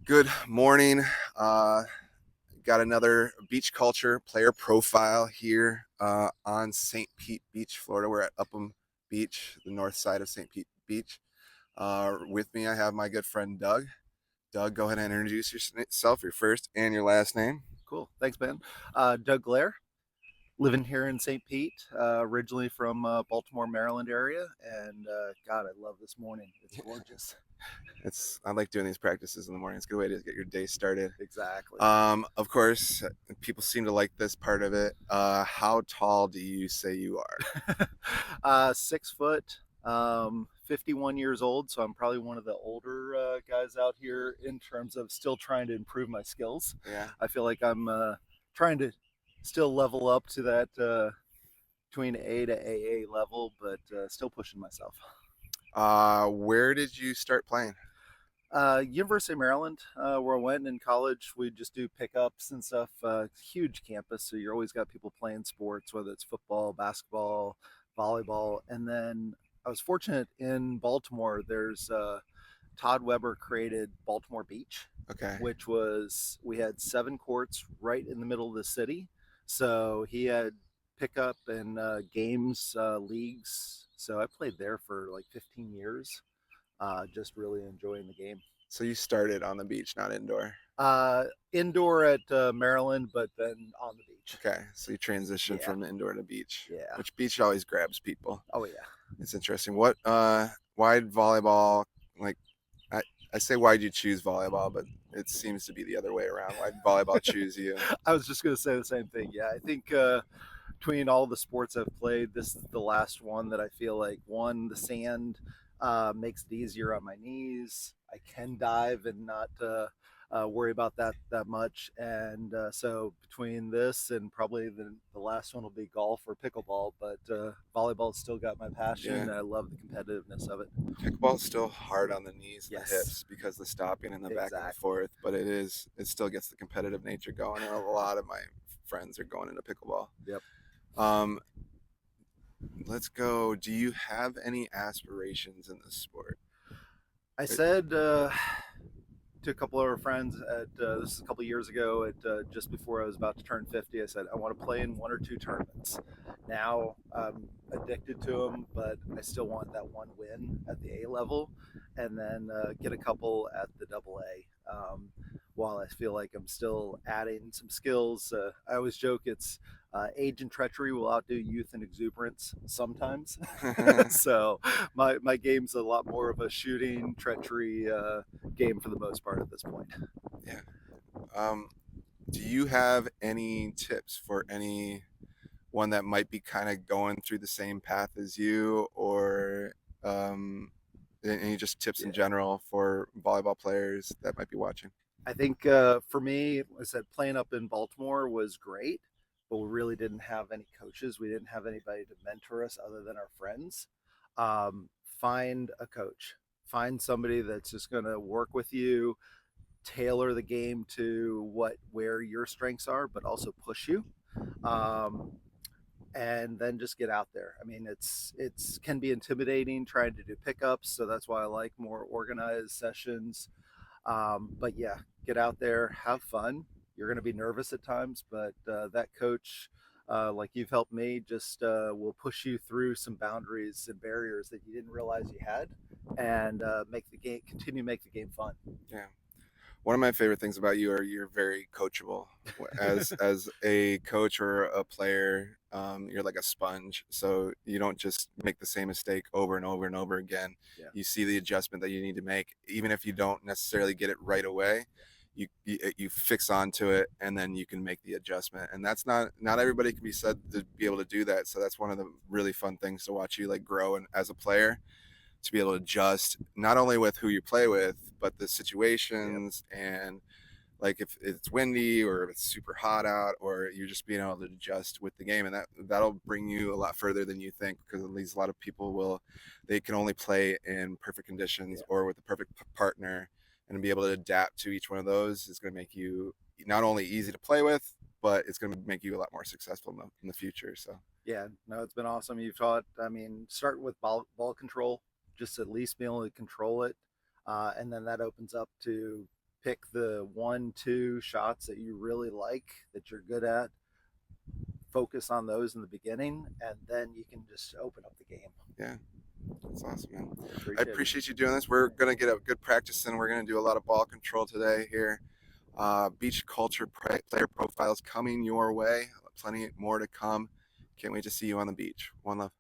Good morning. Uh, got another beach culture player profile here on St. Pete Beach, Florida. We're at Upham Beach, the north side of St. Pete Beach. With me, I have my good friend Doug. Doug, go ahead and introduce yourself, your first and your last name. Cool. Thanks, Ben. Doug Glair, living here in St. Pete, originally from Baltimore, Maryland area. And God, I love this morning. It's gorgeous. I like doing these practices in the morning. It's a good way to get your day started. Exactly. Of course, people seem to like this part of it. How tall do you say you are? 6 foot, 51 years old. So I'm probably one of the older guys out here in terms of still trying to improve my skills. Yeah. I feel like I'm trying to still level up to that between A to AA level, but still pushing myself. Where did you start playing? University of Maryland, where I went in college, we just do pickups and stuff. Huge campus, so you always got people playing sports, whether it's football, basketball, volleyball. And then I was fortunate in Baltimore. There's Todd Weber created Baltimore Beach, Okay. which was we had 7 courts right in the middle of the city. So he had pickup and games, leagues. So I played there for like 15 years, just really enjoying the game. So you started on the beach, not indoor. Indoor at Maryland, but then on the beach. Okay, so you transitioned Yeah, from indoor to beach, yeah. which beach always grabs people. Oh yeah. It's interesting. Why volleyball? Like, I, I say, why'd you choose volleyball? But it seems to be the other way around. Why'd volleyball choose you? I was just gonna say the same thing. Yeah, I think between all the sports I've played, this is the last one that I feel like one the sand makes it easier on my knees. I can dive and not worry about that much. And so between this and probably the last one will be golf or pickleball, but volleyball's still got my passion. Yeah, I love the competitiveness of it. pickleball's still hard on the knees and the Yes, hips because the stopping and the back and the exactly. forth. But it still gets the competitive nature going, and a lot of my friends are going into pickleball. Yep. Um, let's go. Do you have any aspirations in this sport? I said to a couple of our friends at this is a couple of years ago at just before I was about to turn 50. I said I want to play in 1 or 2 tournaments. Now I'm addicted to them, but I still want that one win at the A level, and then get a couple at the double A. While I feel like I'm still adding some skills, I always joke it's age and treachery will outdo youth and exuberance sometimes. So my game's a lot more of a shooting treachery game for the most part at this point. Yeah. Um, do you have any tips for anyone that might be kind of going through the same path as you, or um, any just tips in Yeah, general for volleyball players that might be watching? I think for me, like I said, playing up in Baltimore was great, but we really didn't have any coaches. We didn't have anybody to mentor us other than our friends. Find a coach. Find somebody that's just going to work with you, tailor the game to where your strengths are, but also push you. Um, and then just get out there. I mean, it's can be intimidating trying to do pickups, so that's why I like more organized sessions. But yeah, get out there, have fun. You're going to be nervous at times, but that coach, like you've helped me, just will push you through some boundaries and barriers that you didn't realize you had, and continue to make the game fun. Yeah. One of my favorite things about you are you're very coachable. As a coach or a player, you're like a sponge. So you don't just make the same mistake over and over and over again. Yeah, You see the adjustment that you need to make, even if you don't necessarily get it right away. yeah, You fix onto it, and then you can make the adjustment. And that's not everybody can be said to be able to do that. So that's one of the really fun things to watch you like grow and as a player to be able to adjust not only with who you play with, but the yep, situations and like if it's windy or if it's super hot out, or you're just being able to adjust with the game, and that'll bring you a lot further than you think, because at least a lot of people will they can only play in perfect conditions yeah. or with the perfect partner, and be able to adapt to each one of those is going to make you not only easy to play with, but it's going to make you a lot more successful in the future. So Yeah, no, it's been awesome. You've taught, I mean, start with ball control, just at least being able to control it. And then that opens up to pick the 1, 2 shots that you really like, that you're good at, focus on those in the beginning, and then you can just open up the game. Yeah, that's awesome, man. I Appreciate it. appreciate you doing this. We're gonna get a good practice in. We're gonna do a lot of ball control today here. Beach culture player profiles coming your way. Plenty more to come. Can't wait to see you on the beach. One love.